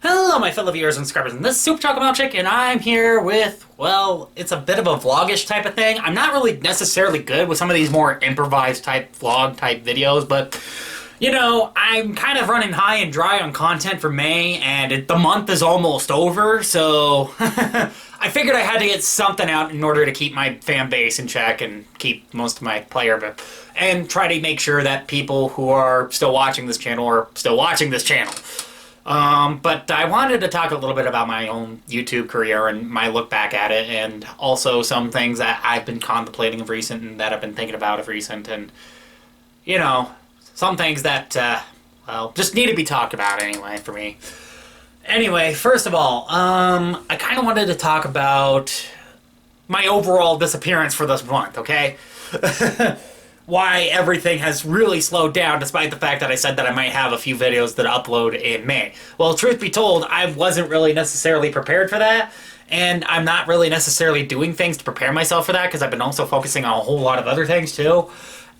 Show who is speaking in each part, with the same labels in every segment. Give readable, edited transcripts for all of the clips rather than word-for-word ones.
Speaker 1: Hello, my fellow viewers and subscribers, and this is Supercholatemilkshake, and I'm here with, well, it's a bit of a vlogish type of thing. I'm not really necessarily good with some of these more improvised type vlog type videos, but, you know, I'm kind of running high and dry on content for May, and the month is almost over, so I figured I had to get something out in order to keep my fan base in check and keep most of my player, and try to make sure that people who are still watching this channel are still watching this channel. But I wanted to talk a little bit about my own YouTube career and my look back at it, and also some things that I've been contemplating of recent and that I've been thinking about of recent, and, you know, some things that, well, just need to be talked about anyway for me. Anyway, first of all, I kind of wanted to talk about my overall disappearance for this month, okay? Why everything has really slowed down, despite the fact that I said that I might have a few videos that upload in May. Well, truth be told, I wasn't really necessarily prepared for that, and I'm not really necessarily doing things to prepare myself for that, because I've been also focusing on a whole lot of other things, too.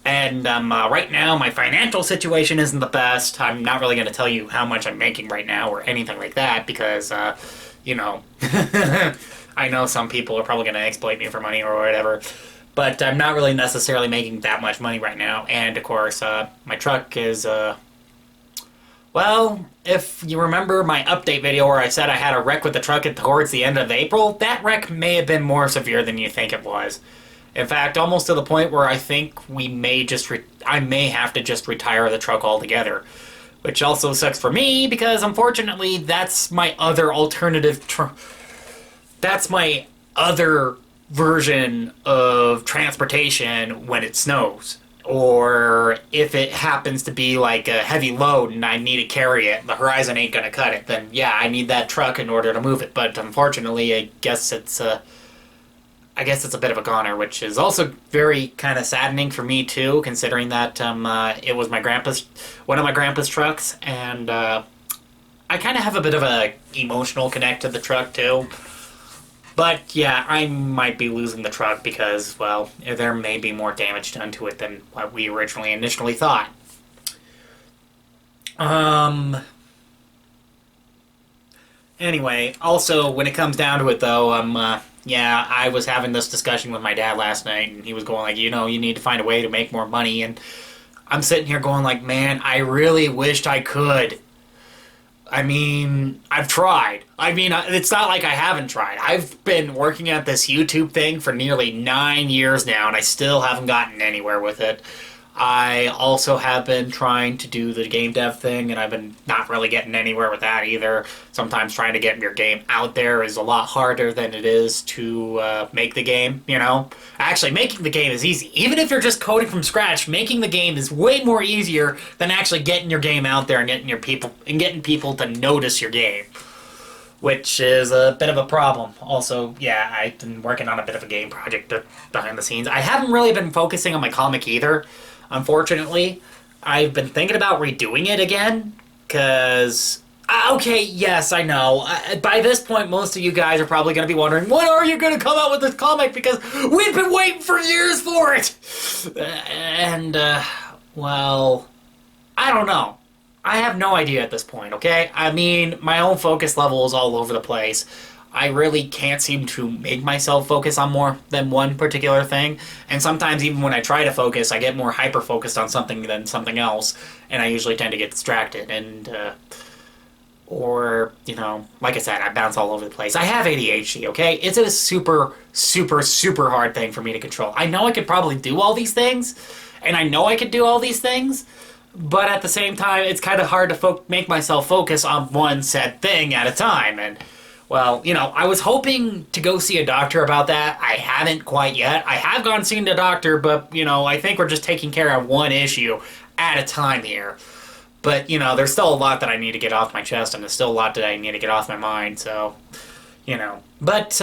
Speaker 1: And right now, my financial situation isn't the best. I'm not really going to tell you how much I'm making right now, or anything like that, because, you know, I know some people are probably going to exploit me for money or whatever. But I'm not really necessarily making that much money right now. And, of course, my truck is, well, if you remember my update video where I said I had a wreck with the truck towards the end of April, that wreck may have been more severe than you think it was. In fact, almost to the point where I think we may just, I may have to just retire the truck altogether. Which also sucks for me, because unfortunately, that's my other alternative, that's my other version of transportation when it snows, or if it happens to be like a heavy load and I need to carry it, the Horizon ain't gonna cut it, then yeah, I need that truck in order to move it. But unfortunately, I guess it's a bit of a goner, which is also very kind of saddening for me too, considering that it was one of my grandpa's trucks, and I kind of have a bit of a emotional connect to the truck too. But, yeah, I might be losing the truck because, well, there may be more damage done to it than what we initially thought. Anyway, also, when it comes down to it, though, yeah, I was having this discussion with my dad last night, and he was going like, you know, you need to find a way to make more money, and I'm sitting here going like, man, I really wished I could. I mean, I've tried. I mean, it's not like I haven't tried. I've been working at this YouTube thing for nearly 9 years now, and I still haven't gotten anywhere with it. I also have been trying to do the game dev thing, and I've been not really getting anywhere with that either. Sometimes trying to get your game out there is a lot harder than it is to make the game, you know? Actually, making the game is easy. Even if you're just coding from scratch, making the game is way more easier than actually getting your game out there and getting people to notice your game, which is a bit of a problem. Also, yeah, I've been working on a bit of a game project behind the scenes. I haven't really been focusing on my comic either. Unfortunately, I've been thinking about redoing it again, because, okay, yes, I know. By this point, most of you guys are probably going to be wondering, when are you going to come out with this comic? Because we've been waiting for years for it! And, well, I don't know. I have no idea at this point, okay? I mean, my own focus level is all over the place. I really can't seem to make myself focus on more than one particular thing. And sometimes even when I try to focus, I get more hyper-focused on something than something else. And I usually tend to get distracted. And, or, you know, like I said, I bounce all over the place. I have ADHD, okay? It's a super, super, super hard thing for me to control. I know I could probably do all these things. And I know I could do all these things. But at the same time, it's kind of hard to make myself focus on one said thing at a time. And, well, you know, I was hoping to go see a doctor about that. I haven't quite yet. I have gone seen the doctor, but, you know, I think we're just taking care of one issue at a time here. But, you know, there's still a lot that I need to get off my chest, and there's still a lot that I need to get off my mind, so, you know. But,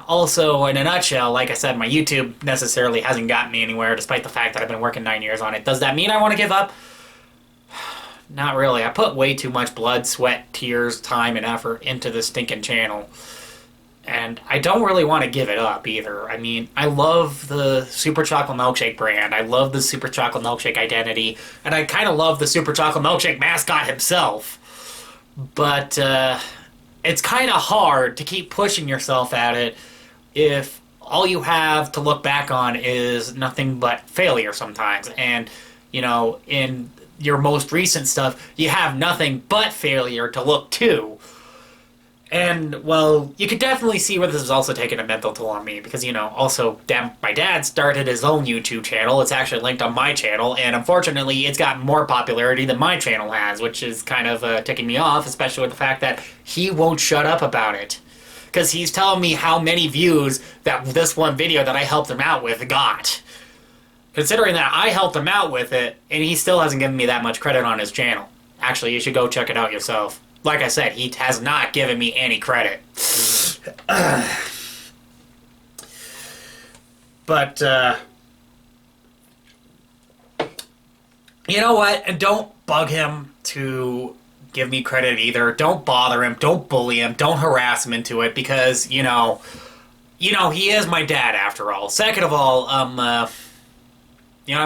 Speaker 1: also, in a nutshell, like I said, my YouTube necessarily hasn't gotten me anywhere, despite the fact that I've been working 9 years on it. Does that mean I want to give up? Not really. I put way too much blood, sweat, tears, time, and effort into this stinking channel. And I don't really want to give it up either. I mean, I love the Supercholatemilkshake brand. I love the Supercholatemilkshake identity. And I kind of love the Supercholatemilkshake mascot himself. But, it's kind of hard to keep pushing yourself at it if all you have to look back on is nothing but failure sometimes. And, in your most recent stuff, you have nothing but failure to look to. And, well, you could definitely see where this is also taking a mental toll on me because, also, my dad started his own YouTube channel. It's actually linked on my channel, and unfortunately, it's gotten more popularity than my channel has, which is kind of ticking me off, especially with the fact that he won't shut up about it. Because he's telling me how many views that this one video that I helped him out with got. Considering that I helped him out with it, and he still hasn't given me that much credit on his channel. Actually, you should go check it out yourself. Like I said, he has not given me any credit. But, you know what? And don't bug him to give me credit either. Don't bother him. Don't bully him. Don't harass him into it because, he is my dad after all. Second of all, I'm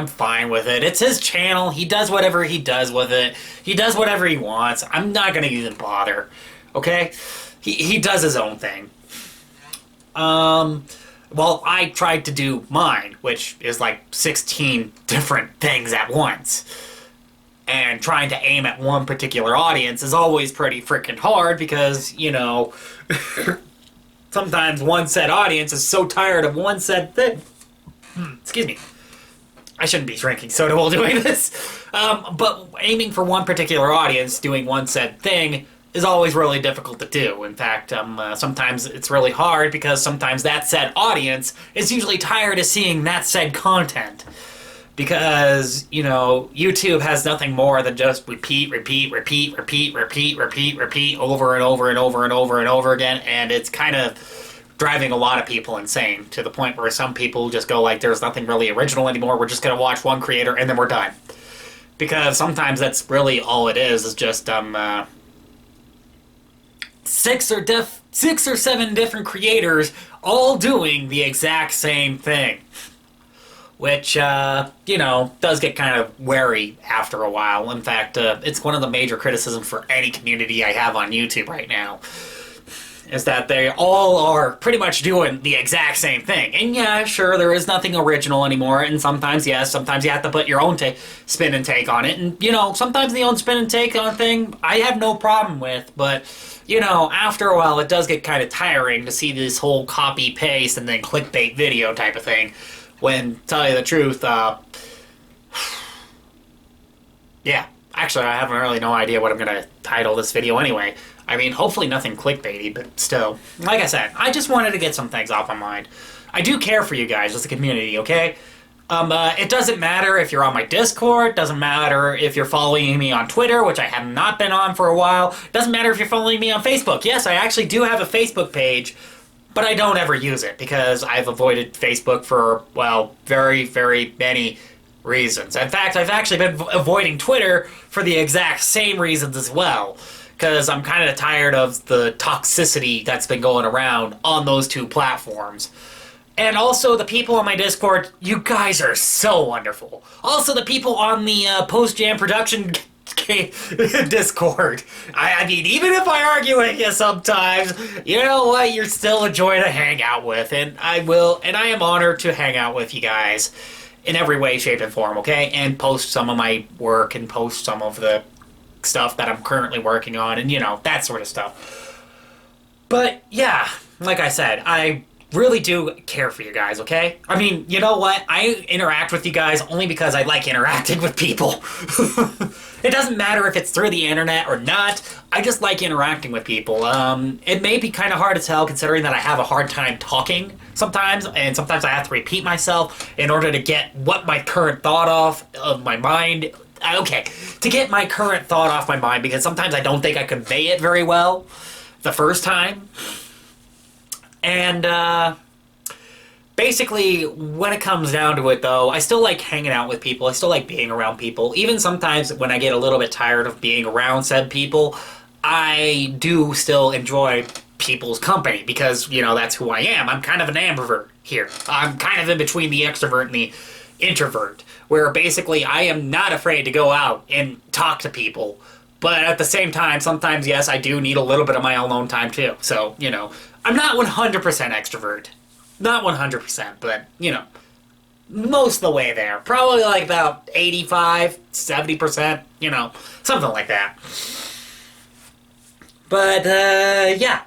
Speaker 1: fine with it. It's his channel. He does whatever he does with it. He does whatever he wants. I'm not going to even bother. Okay? He does his own thing. Well, I tried to do mine, which is like 16 different things at once. And trying to aim at one particular audience is always pretty freaking hard because, sometimes one said audience is so tired of one said thing. Excuse me. I shouldn't be drinking soda while doing this. But aiming for one particular audience, doing one said thing, is always really difficult to do. In fact, sometimes it's really hard because sometimes that said audience is usually tired of seeing that said content. Because, YouTube has nothing more than just repeat over and over and over and over and over again, and it's kind of driving a lot of people insane to the point where some people just go like, there's nothing really original anymore, we're just going to watch one creator and then we're done. Because sometimes that's really all it is just six or seven different creators all doing the exact same thing. Which, does get kind of wary after a while. In fact, it's one of the major criticisms for any community I have on YouTube right now. Is that they all are pretty much doing the exact same thing. And yeah, sure, there is nothing original anymore, and sometimes, yes, sometimes you have to put your own spin and take on it. And, sometimes the own spin and take on thing, I have no problem with, but, after a while, it does get kind of tiring to see this whole copy-paste and then clickbait video type of thing. When, to tell you the truth, yeah, actually, I have really no idea what I'm going to title this video anyway. I mean, hopefully nothing clickbaity, but still. Like I said, I just wanted to get some things off my mind. I do care for you guys as a community, okay? It doesn't matter if you're on my Discord, doesn't matter if you're following me on Twitter, which I have not been on for a while, doesn't matter if you're following me on Facebook. Yes, I actually do have a Facebook page, but I don't ever use it because I've avoided Facebook for, well, very, very many reasons. In fact, I've actually been avoiding Twitter for the exact same reasons as well. Because I'm kind of tired of the toxicity that's been going around on those two platforms. And also, the people on my Discord, you guys are so wonderful. Also, the people on the post-jam production Discord. I mean, even if I argue with you sometimes, you know what? You're still a joy to hang out with. And I am honored to hang out with you guys in every way, shape, and form, okay? And post some of my work and post some of the stuff that I'm currently working on and, that sort of stuff. But, yeah, like I said, I really do care for you guys, okay? I mean, you know what? I interact with you guys only because I like interacting with people. It doesn't matter if it's through the internet or not. I just like interacting with people. It may be kind of hard to tell considering that I have a hard time talking sometimes, and sometimes I have to repeat myself in order to get what my current thought off of my mind. Okay, to get my current thought off my mind, because sometimes I don't think I convey it very well the first time. And, basically, when it comes down to it, though, I still like hanging out with people. I still like being around people. Even sometimes when I get a little bit tired of being around said people, I do still enjoy people's company because, that's who I am. I'm kind of an ambivert here. I'm kind of in between the extrovert and the introvert, where basically I am not afraid to go out and talk to people, But at the same time, sometimes, yes, I do need a little bit of my alone time too. So, you know, I'm not 100% extrovert. Not 100%, but, you know, most of the way there. Probably like about 85, 70%, you know, something like that. But, yeah.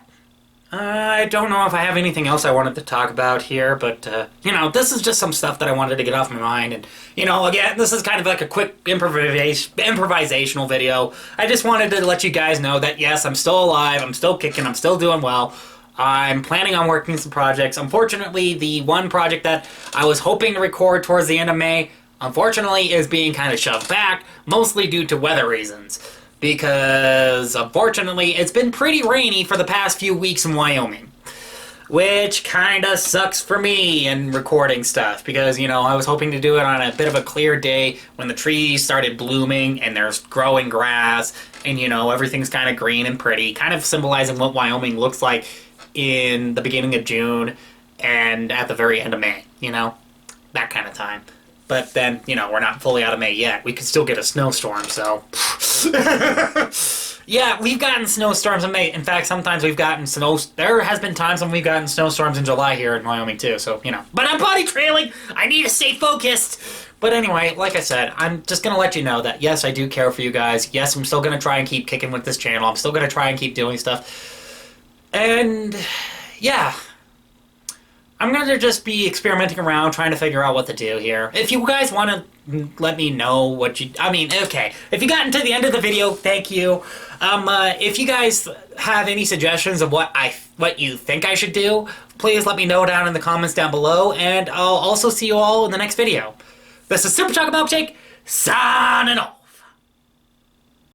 Speaker 1: I don't know if I have anything else I wanted to talk about here, but, you know, this is just some stuff that I wanted to get off my mind. And, you know, again, this is kind of like a quick improvisational video. I just wanted to let you guys know that, yes, I'm still alive, I'm still kicking, I'm still doing well. I'm planning on working some projects. Unfortunately, the one project that I was hoping to record towards the end of May, unfortunately, is being kind of shoved back, mostly due to weather reasons. Because, unfortunately, it's been pretty rainy for the past few weeks in Wyoming. Which kinda sucks for me in recording stuff, because, you know, I was hoping to do it on a bit of a clear day when the trees started blooming and there's growing grass, and, you know, everything's kind of green and pretty, kind of symbolizing what Wyoming looks like in the beginning of June and at the very end of May, you know? That kind of time. But then, you know, we're not fully out of May yet. We could still get a snowstorm, so... Yeah, we've gotten snowstorms in May. In fact, sometimes we've gotten there has been times when we've gotten snowstorms in July here in Wyoming, too, so, you know. But I'm body trailing! I need to stay focused! But anyway, like I said, I'm just gonna let you know that, yes, I do care for you guys. Yes, I'm still gonna try and keep kicking with this channel. I'm still gonna try and keep doing stuff. And, yeah. I'm going to just be experimenting around, trying to figure out what to do here. If you guys want to let me know what you... I mean, okay. If you got to the end of the video, thank you. If you guys have any suggestions of what you think I should do, please let me know down in the comments down below, and I'll also see you all in the next video. This is Superchocolatemilkshake, signing off.